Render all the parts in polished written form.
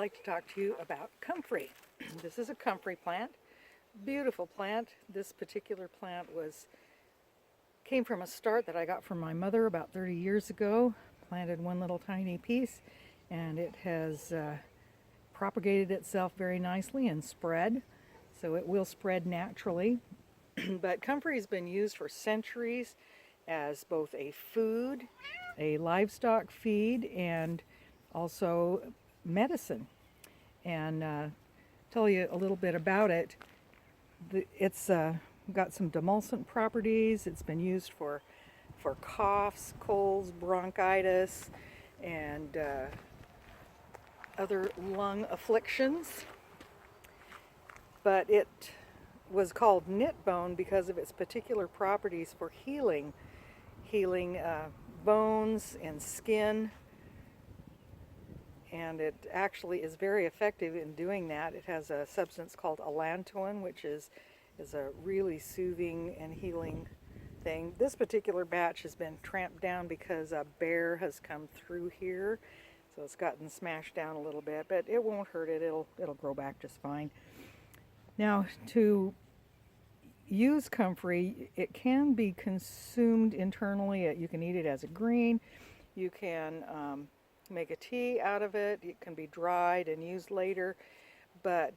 like to talk to you about comfrey. This is a comfrey plant. Beautiful plant. This particular plant came from a start that I got from my mother about 30 years ago. Planted one little tiny piece, and it has propagated itself very nicely and spread. So it will spread naturally. But comfrey has been used for centuries as both a food, a livestock feed, and also medicine. And tell you a little bit about it. It's got some demulcent properties. It's been used for coughs, colds, bronchitis, and other lung afflictions. But it was called knit bone because of its particular properties for healing bones and skin. And it actually is very effective in doing that. It has a substance called allantoin, which is a really soothing and healing thing. This particular batch has been tramped down because a bear has come through here, so it's gotten smashed down a little bit, but it won't hurt it. It'll grow back just fine. Now, to use comfrey, it can be consumed internally. You can eat it as a green. You can make a tea out of it. It can be dried and used later. But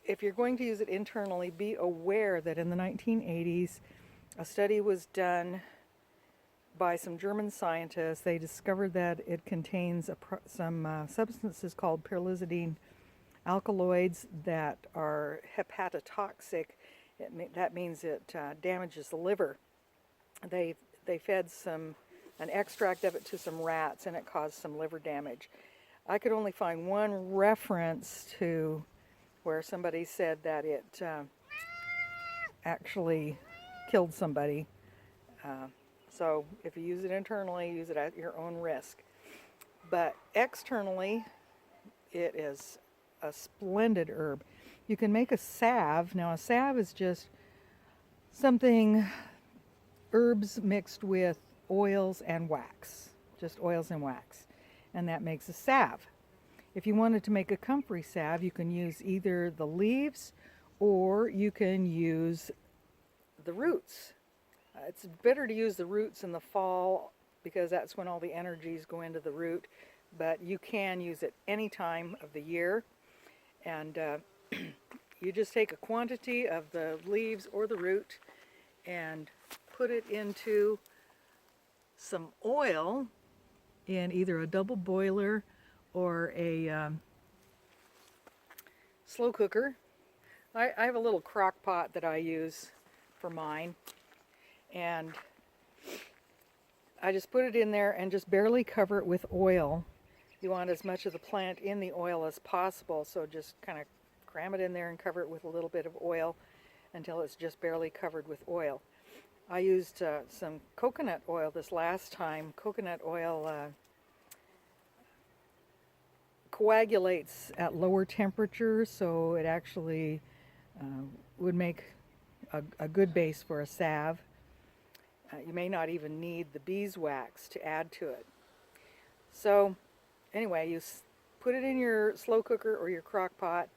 if you're going to use it internally, be aware that in the 1980s, a study was done by some German scientists. They discovered that it contains some substances called pyrrolizidine alkaloids that are hepatotoxic. That means it damages the liver. They fed an extract of it to some rats, and it caused some liver damage. I could only find one reference to where somebody said that it actually killed somebody. So if you use it internally, use it at your own risk. But externally, it is a splendid herb. You can make a salve. Now, a salve is just herbs mixed with oils and wax, just oils and wax, and that makes a salve. If you wanted to make a comfrey salve, you can use either the leaves or you can use the roots. It's better to use the roots in the fall because that's when all the energies go into the root, but you can use it any time of the year. And you just take a quantity of the leaves or the root and put it into some oil in either a double boiler or a slow cooker. I have a little crock pot that I use for mine, and I just put it in there and just barely cover it with oil. You want as much of the plant in the oil as possible, so just kind of cram it in there and cover it with a little bit of oil until it's just barely covered with oil. I used some coconut oil this last time. Coconut oil coagulates at lower temperatures, so it actually would make a good base for a salve. You may not even need the beeswax to add to it. So anyway, you put it in your slow cooker or your crock pot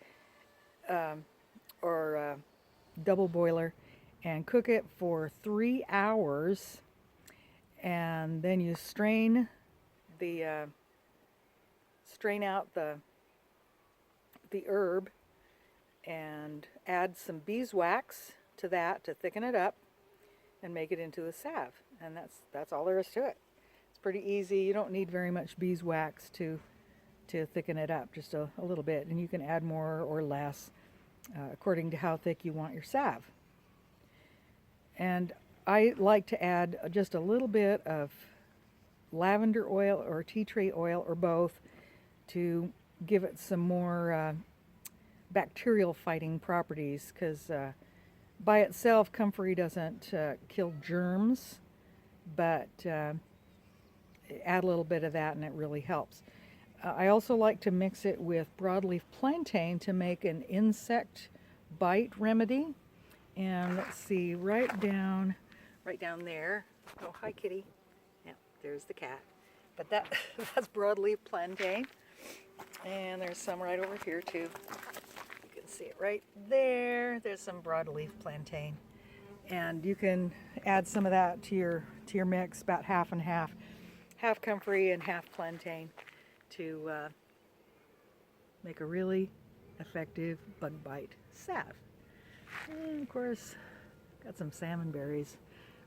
or double boiler and cook it for 3 hours, and then you strain out the herb and add some beeswax to that to thicken it up and make it into a salve. And that's all there is to it. It's pretty easy. You don't need very much beeswax to thicken it up, just a little bit, and you can add more or less according to how thick you want your salve. And I like to add just a little bit of lavender oil or tea tree oil or both to give it some more bacterial fighting properties, because by itself comfrey doesn't kill germs, but add a little bit of that and it really helps. I also like to mix it with broadleaf plantain to make an insect bite remedy. And let's see, right down there. Oh, hi, kitty. Yeah, there's the cat. But that's broadleaf plantain. And there's some right over here too. You can see it right there. There's some broadleaf plantain. And you can add some of that to your mix, about half and half. Half comfrey and half plantain to make a really effective bug bite salve. And of course, got some salmon berries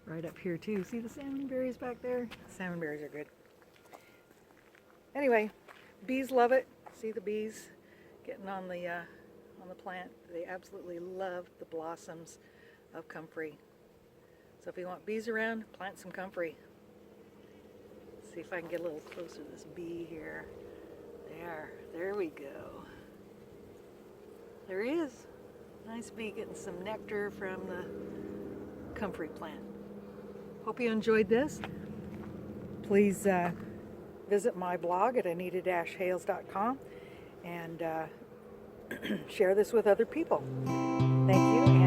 right up here too. See the salmon berries back there? Salmon berries are good. Anyway, bees love it. See the bees getting on the plant? They absolutely love the blossoms of comfrey. So if you want bees around, plant some comfrey. See if I can get a little closer to this bee here. There we go. There he is. Nice bee getting some nectar from the comfrey plant. Hope you enjoyed this. Please visit my blog at anita-hales.com and share this with other people. Thank you.